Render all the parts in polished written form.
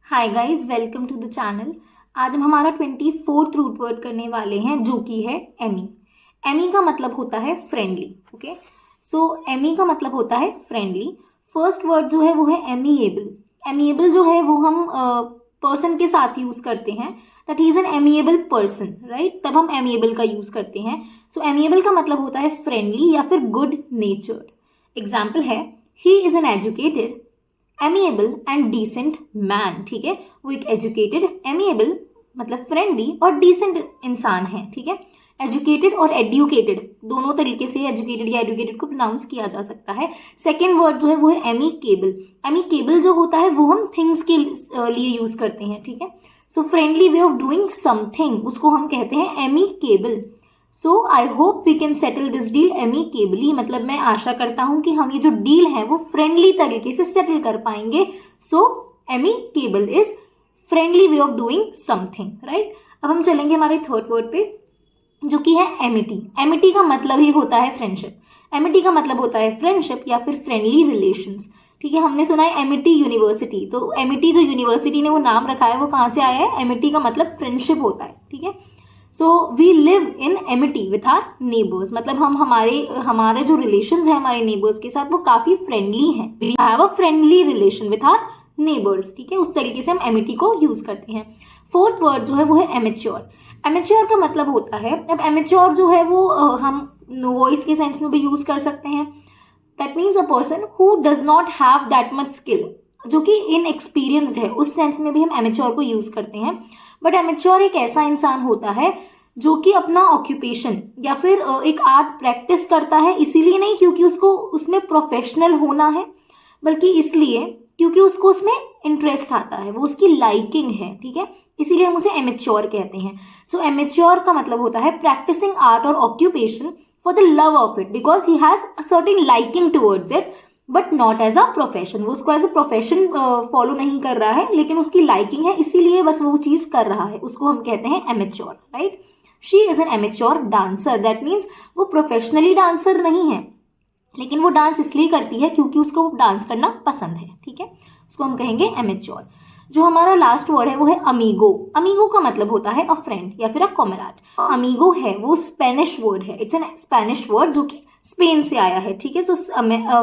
Hi guys, welcome to the channel. आज हम हमारा 24th रूट वर्ड करने वाले हैं जो कि है एमी। एमी का मतलब होता है फ्रेंडली। ओके, सो एमी का मतलब होता है फ्रेंडली। फर्स्ट वर्ड जो है वो है एमिएबल। एमिएबल जो है वो हम पर्सन के साथ यूज करते हैं, that he is N amiable person, right. तब हम एमिएबल का यूज करते हैं। सो एमिएबल का मतलब होता है फ्रेंडली या फिर गुड नेचर्ड। एग्जाम्पल है, he is an educated, amiable and decent man. ठीक है, वो एक एजुकेटेड, एमिएबल मतलब फ्रेंडली और डिसेंट इंसान है। ठीक है, एजुकेटेड और एडुकेटेड दोनों तरीके से एजुकेटेड या एडुकेटेड को प्रोनाउंस किया जा सकता है। सेकेंड वर्ड जो है वो है एमिकेबल। एमिकेबल जो होता है वो हम थिंग्स के लिए यूज करते हैं। ठीक है, so friendly way of doing something, उसको हम कहते हैं amicable. So I hope we can settle this deal amicably, मतलब मैं आशा करता हूं कि हम ये जो डील है वो फ्रेंडली तरीके से सेटल कर पाएंगे। So amicable is friendly way of doing something, right. अब हम चलेंगे हमारे थर्ड वर्ड पे जो कि है एमिटी। एमिटी का मतलब ही होता है फ्रेंडशिप। एमिटी का मतलब होता है फ्रेंडशिप या फिर फ्रेंडली रिलेशंस। ठीक है, हमने सुना है एमिटी यूनिवर्सिटी, तो एमिटी जो यूनिवर्सिटी ने वो नाम रखा है वो कहाँ से आया है? एमिटी का मतलब फ्रेंडशिप होता है। ठीक है, so we live in amity with our neighbours, मतलब हम हमारे जो रिलेशन है हमारे नेबर्स के साथ वो काफी फ्रेंडली हैं। We have a friendly relation with our neighbours. ठीक है, उस तरीके से हम एमिटी को यूज करते हैं। फोर्थ वर्ड जो है वो है एमेच्योर। एमेच्योर का मतलब होता है, अब एमेच्योर जो है वो हम वॉइस के सेंस में भी यूज कर सकते हैं। That means a person who does not have that much skill, जो कि इनएक्सपीरियंस्ड है, उस सेंस में भी हम एमेच्योर को यूज करते हैं। बट एमेच्योर एक ऐसा इंसान होता है जो कि अपना ऑक्यूपेशन या फिर एक आर्ट प्रैक्टिस करता है, इसीलिए नहीं क्योंकि उसको उसमें प्रोफेशनल होना है, बल्कि इसलिए क्योंकि उसको उसमें इंटरेस्ट आता है, वो उसकी लाइकिंग है। ठीक है, इसीलिए हम उसे एमेच्योर कहते हैं। सो एमेच्योर का मतलब होता है प्रैक्टिसिंग आर्ट और occupation for the love of it, because he has a certain liking towards it, but not as a profession. वो उसको एज अ प्रोफेशन फॉलो नहीं कर रहा है, लेकिन उसकी लाइकिंग है, इसीलिए बस वो चीज कर रहा है, उसको हम कहते हैं amateur, right. She is an amateur dancer, that means वो प्रोफेशनली डांसर नहीं है, लेकिन वो डांस इसलिए करती है क्योंकि उसको डांस करना पसंद है। ठीक है, उसको हम कहेंगे एमेच्योर। जो हमारा लास्ट वर्ड है वो है अमीगो। अमीगो का मतलब होता है अ फ्रेंड या फिर अ कॉमरेड। अमीगो है वो स्पेनिश वर्ड है, इट्स एन स्पेनिश वर्ड जो कि स्पेन से आया है। ठीक है, सो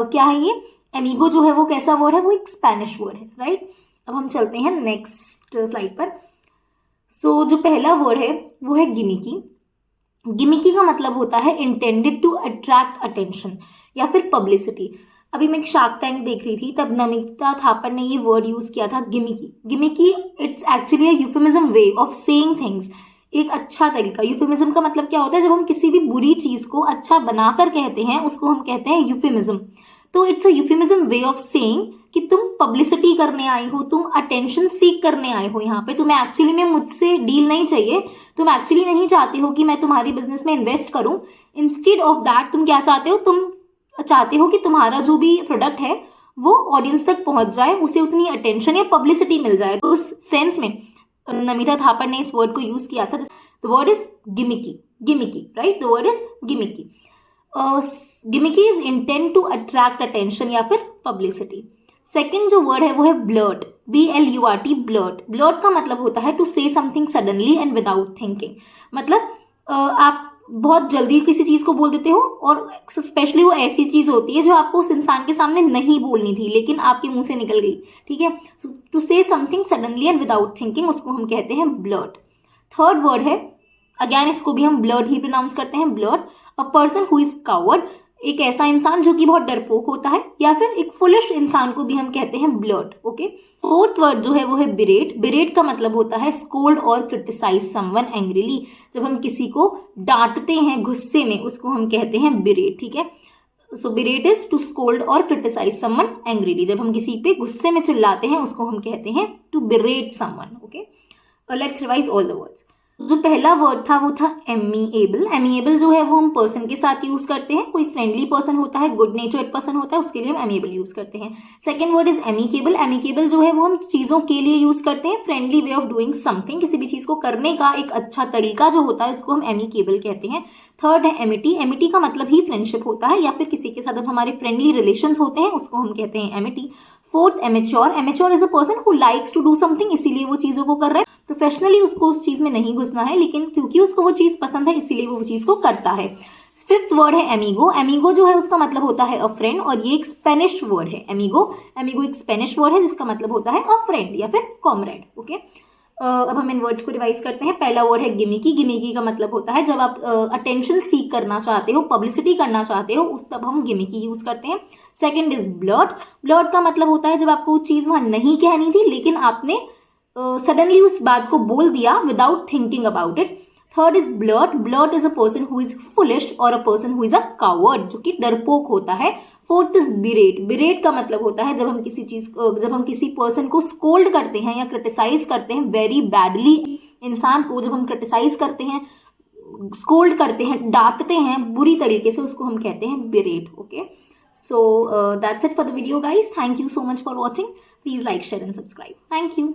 क्या है ये अमीगो जो है वो कैसा वर्ड है? वो एक स्पेनिश वर्ड है, राइट। अब हम चलते हैं नेक्स्ट स्लाइड पर। सो जो पहला वर्ड है वो है गिमिकी। गिमिकी का मतलब होता है इंटेंडेड टू अट्रैक्ट अटेंशन या फिर पब्लिसिटी। अभी मैं एक शार्क टैंक देख रही थी, तब नमिता थापर ने ये वर्ड यूज किया था gimmicky. Gimmicky it's actually a euphemism way of saying things, एक अच्छा तरीका। यूफेमिज्म का मतलब क्या होता है? जब हम किसी भी बुरी चीज को अच्छा बनाकर कहते हैं उसको हम कहते हैं यूफेमिज्म। तो it's a euphemism way of saying कि तुम पब्लिसिटी करने आई हो, तुम अटेंशन सीख करने आए हो यहाँ पे, तुम्हें एक्चुअली में मुझसे डील नहीं चाहिए, तुम एक्चुअली नहीं चाहते हो कि मैं तुम्हारी बिजनेस में इन्वेस्ट करूं। इंस्टेड ऑफ दैट तुम क्या चाहते हो? तुम चाहते हो कि तुम्हारा जो भी प्रोडक्ट है वो ऑडियंस तक पहुंच जाए, उसे उतनी अटेंशन या पब्लिसिटी मिल जाए। तो उस सेंस में नमिता थापर ने इस वर्ड को यूज किया था। The word is gimmicky. Gimmicky, right, the word is gimmicky. Gimmicky is intent to attract attention या फिर पब्लिसिटी। सेकेंड जो वर्ड है वो है ब्लर्ट, BLURT, ब्लर्ट। ब्लर्ट का मतलब होता है to say something suddenly and without thinking, मतलब आप बहुत जल्दी किसी चीज को बोल देते हो, और स्पेशली वो ऐसी चीज होती है जो आपको उस इंसान के सामने नहीं बोलनी थी लेकिन आपके मुंह से निकल गई। ठीक है, to say something suddenly and without thinking, उसको हम कहते हैं ब्लर्ट। थर्ड वर्ड है, अगेन इसको भी हम ब्लर्ट ही प्रोनाउंस करते हैं, blurt. A person who is coward, एक ऐसा इंसान जो कि बहुत डरपोक होता है, या फिर एक फुलिश इंसान को भी हम कहते हैं ब्लर्ट। ओके, फोर्थ वर्ड जो है वो है बिरेट। बिरेट का मतलब होता है स्कोल्ड और क्रिटिसाइज समवन एंग्रीली। जब हम किसी को डांटते हैं गुस्से में उसको हम कहते हैं बिरेट। ठीक है, सो बिरेट इज टू स्कोल्ड और क्रिटिसाइज समवन एंग्रीली। जब हम किसी पे गुस्से में चिल्लाते हैं उसको हम कहते हैं to berate someone. Okay, let's revise all the words. जो पहला वर्ड था वो था एमिएबल। एमिएबल जो है वो हम पर्सन के साथ यूज करते हैं, कोई फ्रेंडली पर्सन होता है, गुड नेचर्ड पर्सन होता है, उसके लिए हम एमिएबल यूज करते हैं। Second word is amicable. Amicable जो है वो हम चीजों के लिए यूज करते हैं, friendly way of doing something, किसी भी चीज को करने का एक अच्छा तरीका जो होता है उसको हम एमिकेबल कहते हैं। थर्ड है एमिटी। एमिटी का मतलब ही फ्रेंडशिप होता है, या फिर किसी के साथ हमारे फ्रेंडली रिलेशन होते हैं उसको हम कहते हैं amity. Fourth amateur, amateur is a person who likes to do something, इसीलिए वो चीजों को कर रहा है, प्रोफेशनली उसको उस चीज में नहीं घुसना है, लेकिन क्योंकि उसको वो चीज पसंद है इसीलिए वो चीज को करता है। फिफ्थ वर्ड है एमिगो, एमिगो जो है उसका मतलब होता है अ फ्रेंड, और ये एक स्पेनिश वर्ड है एमिगो, एमिगो एक स्पेनिश वर्ड है जिसका मतलब होता है अ फ्रेंड या फिर कॉमरेड। ओके, अब हम इन वर्ड्स को रिवाइज करते हैं। पहला वर्ड है गिमिकी, गिमिकी का मतलब होता है जब आप अटेंशन सीक करना चाहते हो, पब्लिसिटी करना चाहते हो, उस तब हम गिमिकी यूज करते हैं। सेकंड इज ब्लर्ट, ब्लर्ट का मतलब होता है जब आपको वो चीज वहां नहीं कहनी थी लेकिन आपने सडनली उस बात को बोल दिया without thinking about it. Third is blurt, blurt is a person who is foolish और a person who is a coward, जो कि डरपोक होता है। फोर्थ इज बिरेट, बिरेट का मतलब होता है जब हम किसी पर्सन को स्कोल्ड करते हैं या क्रिटिसाइज करते हैं वेरी बैडली, इंसान को जब हम क्रिटिसाइज करते हैं, स्कोल्ड करते हैं, डांटते हैं बुरी तरीके से, उसको हम कहते हैं berate. Okay, so that's it for the video guys, thank you so much for watching, please like share and subscribe, thank you.